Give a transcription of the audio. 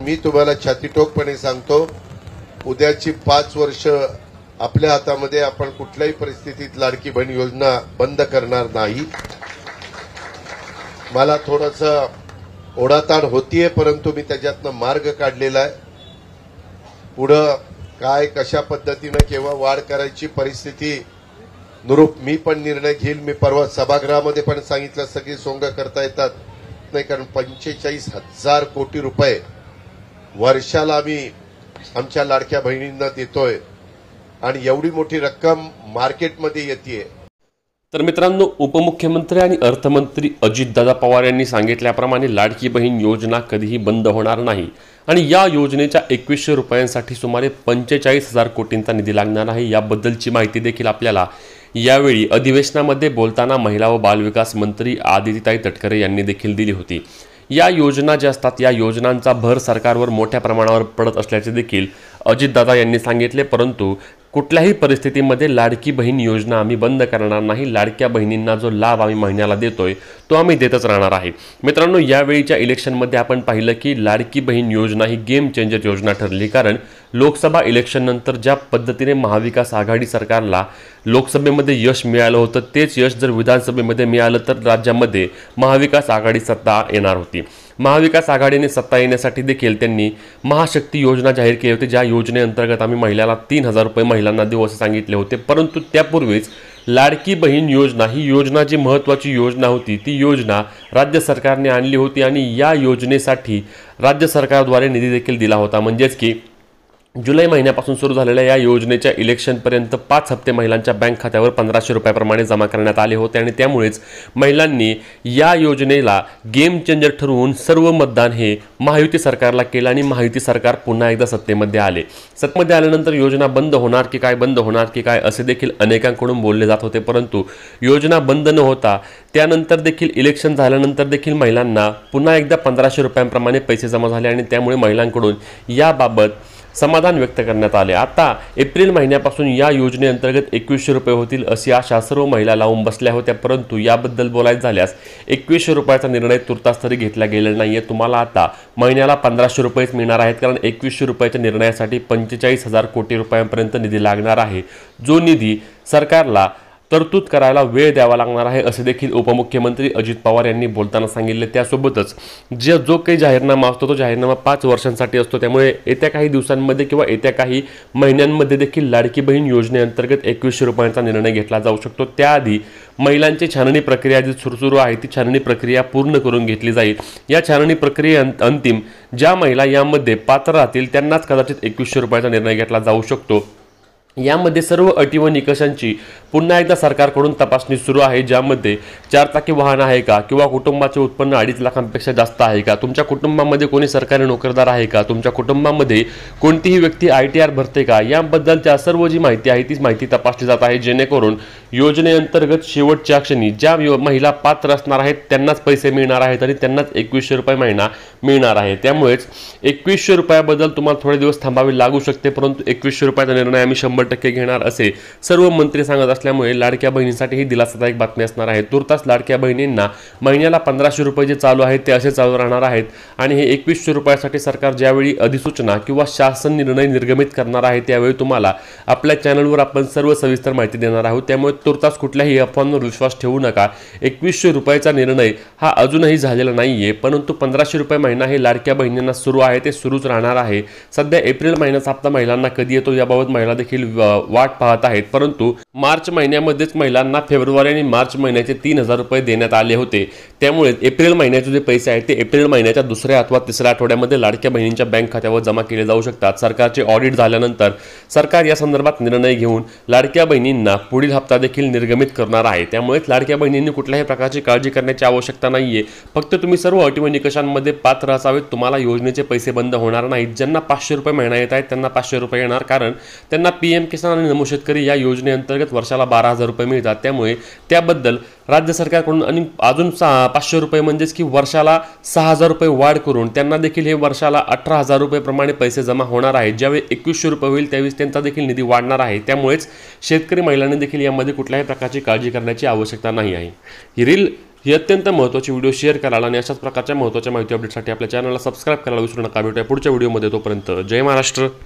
मी तुम्हाला छातीटोकपणे सांगतो, उद्याची 5 वर्ष आपल्या हातामध्ये, आपण कुठल्याही परिस्थितीत लाडकी बहीण योजना बंद करणार नाही। मला थोडंसं ओढाताण होतीये, परंतु मी त्याच्यातनं मार्ग काढलेला आहे। पुढं काय कशा पद्धतीने केव्हा वाढ करायची परिस्थिती नुरूप मी पण निर्णय घेईल। मी परवा सभागृहामध्ये पण सांगितलं, सगळी सोंग करता येतात नाही, कारण 45,000 कोटी रुपये वर्षाला आम्ही आमच्या लाडक्या बहिणींना देतोय आणि एवढी मोठी रक्कम मार्केटमध्ये येते। तर मित्रांनो, उपमुख्यमंत्री आणि अर्थमंत्री अजितदादा पवार यांनी सांगितल्याप्रमाणे लाडकी बहीण योजना कधीही बंद होणार नाही आणि या योजनेच्या 2100 रुपयांसाठी सुमारे 45,000 कोटींचा निधी लागणार आहे। याबद्दलची माहिती देखील आपल्याला यावेळी अधिवेशनामध्ये बोलताना महिला व बालविकास मंत्री आदितीताई तटकरे यांनी देखील दिली होती। या योजना ज्या असतात, या योजनांचा भर सरकारवर मोठ्या प्रमाणावर पडत असल्याचे देखील अजितदादा यांनी सांगितले, परंतु कुठल्याही परिस्थितीमध्ये लाडकी बहीण योजना आम्ही बंद करणार नाही। लाडक्या बहिणींना जो लाभ आम्ही महिन्याला देतोय तो आम्ही देतच राहणार आहे। मित्रांनो, यावेळीच्या इलेक्शनमध्ये आपण पाहिलं की लाडकी बहीण योजना ही गेम चेंजर योजना ठरली, कारण लोकसभा इलेक्शन नंतर ज्या पद्धतीने महाविकास आघाडी सरकारला लोकसभेमध्ये यश मिळालं होतं, तेच यश जर विधानसभेमध्ये मिळालं तर राज्यामध्ये महाविकास आघाडी सत्ता येणार होती। महाविकास आघाडीने सत्ता येण्यासाठी देखील त्यांनी महाशक्ती योजना जाहीर केली होती, ज्या योजनेअंतर्गत आम्ही महिलाला 3,000 रुपये महिलांना देऊ असे सांगितले होते। परंतु त्यापूर्वीच लाडकी बहीण योजना ही योजना जी महत्त्वाची योजना होती, ती योजना राज्य सरकारने आणली होती आणि या योजनेसाठी राज्य सरकारद्वारे निधी देखील दिला होता। म्हणजेच की जुलै महिन्यापासून सुरू झालेल्या या योजनेच्या इलेक्शनपर्यंत 5 हप्ते महिलांच्या बँक खात्यावर 1500 रुपयाप्रमाणे जमा करण्यात आले होते आणि त्यामुळेच महिलांनी या योजनेला गेम चेंजर ठरवून सर्व मतदान हे महायुती सरकारला केलं आणि महायुती सरकार पुन्हा एकदा सत्तेमध्ये आले। सत्तेमध्ये आल्यानंतर योजना बंद होणार की काय, बंद होणार की काय असे देखील अनेकांकडून बोलले जात होते, परंतु योजना बंद न होता त्यानंतर देखील इलेक्शन झाल्यानंतर देखील महिलांना पुन्हा एकदा 1500 रुपयांप्रमाणे पैसे जमा झाले आणि त्यामुळे महिलांकडून याबाबत समाधान व्यक्त करण्यात आले। आता एप्रिल महिन्यापासून या योजनेअंतर्गत 2100 रुपये होतील अशी आशा सर्व महिला लावून बसल्या होत्या, परंतु याबद्दल बोलायचं झाल्यास 2100 रुपयाचा निर्णय तुर्तास तरी घेतला गेलेला नाहीये। तुम्हाला आता महिन्याला 1500 रुपयेच मिळणार आहेत, कारण 2100 रुपयाच्या निर्णयासाठी 45,000 कोटी रुपयांपर्यंत निधी लागणार आहे, जो निधी सरकारला तरतूद करायला वेळ द्यावा लागणार आहे असे देखील उपमुख्यमंत्री अजित पवार यांनी बोलताना सांगितले। त्यासोबतच जो काही जाहीरनामा असतो तो जाहीरनामा 5 वर्षांसाठी असतो, त्यामुळे येत्या काही दिवसांमध्ये किंवा येत्या काही महिन्यांमध्ये देखील लाडकी बहीण योजनेअंतर्गत 2100 रुपयांचा निर्णय घेतला जाऊ शकतो। त्याआधी महिलांची छाननी प्रक्रिया जी सुरू आहे ती छाननी प्रक्रिया पूर्ण करून घेतली जाईल। या छाननी प्रक्रिये अंतिम ज्या महिला यामध्ये पात्र राहतील त्यांनाच कदाचित 2100 रुपयाचा निर्णय घेतला जाऊ शकतो। यामध्ये सर्व अटी व निकषांची पुन्हा एकदा सरकारकडून तपासणी सुरू आहे, ज्यामध्ये 4 चाकी वाहन आहे का, किंवा कुटुंबाचे उत्पन्न 2.5 लाखांपेक्षा जास्त आहे का, तुमच्या कुटुंबामध्ये कोणी सरकारी नोकरदार आहे का, तुमच्या कुटुंबामध्ये कोणतीही व्यक्ती ITR भरते का, याबद्दलच्या सर्व जी माहिती आहे तीच माहिती तपासली जात आहे, जेणेकरून योजनेअंतर्गत शेवटच्या क्षणी ज्या महिला पात्र असणार आहेत त्यांनाच पैसे मिळणार आहेत आणि त्यांनाच 2100 रुपये महिना मिळणार आहे। त्यामुळेच 2100 रुपयाबद्दल तुम्हाला थोडे दिवस थांबावे लागू शकते, परंतु 2100 रुपयाचा निर्णय आम्ही 100% घेणार असे सर्व मंत्री सांगत असल्यामुळे लाडक्या बहिणींसाठी ही दिलासादायक बातमी असणार आहे। तुर्तास लाडक्या बहिणींना महिन्याला 1500 रुपये जे चालू आहेत ते असे चालू राहणार आहेत आणि हे 2100 रुपयासाठी सरकार ज्यावेळी अधिसूचना किंवा शासन निर्णय निर्गमित करणार आहे त्यावेळी तुम्हाला आपल्या चॅनलवर आपण सर्व सविस्तर माहिती देणार आहोत। त्यामुळे तुर्तास कुठल्याही अफवांवर विश्वास ठेवू नका। 2100 रुपयाचा निर्णय हा अजूनही झालेला नाहीये, परंतु 1500 रुपये महिना हे लाडक्या बहिणींना सुरू आहे, ते सुरूच राहणार आहे। सध्या एप्रिल महिन्याचा हप्ता महिलांना कधी येतो याबाबत महिला देखील वाट पाहत आहेत, परंतु मार्च महिन्यामध्येच महिलांना फेब्रुवारी आणि मार्च महिन्याचे 3000 रुपये देण्यात आले होते। त्यामुळे एप्रिल महिन्याचे जे पैसे आहेत ते एप्रिल महिन्याच्या दुसऱ्या अथवा तिसऱ्या आठवड्यामध्ये लाडक्या बहिणींच्या बँक खात्यावर जमा केले जाऊ शकतात। सरकारचे ऑडिट झाल्यानंतर सरकार या संदर्भात निर्णय घेऊन लाडक्या बहिणींना पुढील हप्ता देखील निर्गमित करणार आहे। त्यामुळे लाडक्या बहिणींनी कुठल्याही प्रकारची काळजी करण्याची आवश्यकता नाहीये, फक्त तुम्ही सर्व अटी व निकषांमध्ये पात्र असावेत, तुम्हाला योजनेचे पैसे बंद होणार नाहीत। ज्यांना 500 रुपये महिना येत आहेत त्यांना 500 रुपये येणार, कारण त्यांना PM किसान आणि नमो शेतकरी या योजनेअंतर्गत वर्षाला 12,000 रुपये मिळतात। त्यामुळे त्याबद्दल राज्य सरकारकडून आणि अजून 500 रुपये म्हणजेच की वर्षाला 6000 रुपये वाढ करून त्यांना देखील हे वर्षाला 18,000 रुपये प्रमाणे पैसे जमा होणार आहेत। ज्यावेळी 2100 रुपये होईल त्यावेळी त्यांचा देखील निधी वाढणार आहे। त्यामुळेच शेतकरी महिलांनी देखील यामध्ये कुठल्याही प्रकारची काळजी करण्याची आवश्यकता नाही आहे। ही रील ही अत्यंत महत्त्वाची व्हिडिओ शेअर कराल आणि अशाच प्रकारच्या महत्त्वाच्या माहिती अपडेटसाठी आपल्या चॅनलला सबस्क्राईब करायला विसरू नका. भेटूया पुढच्या व्हिडिओमध्ये. तोपर्यंत जय महाराष्ट्र.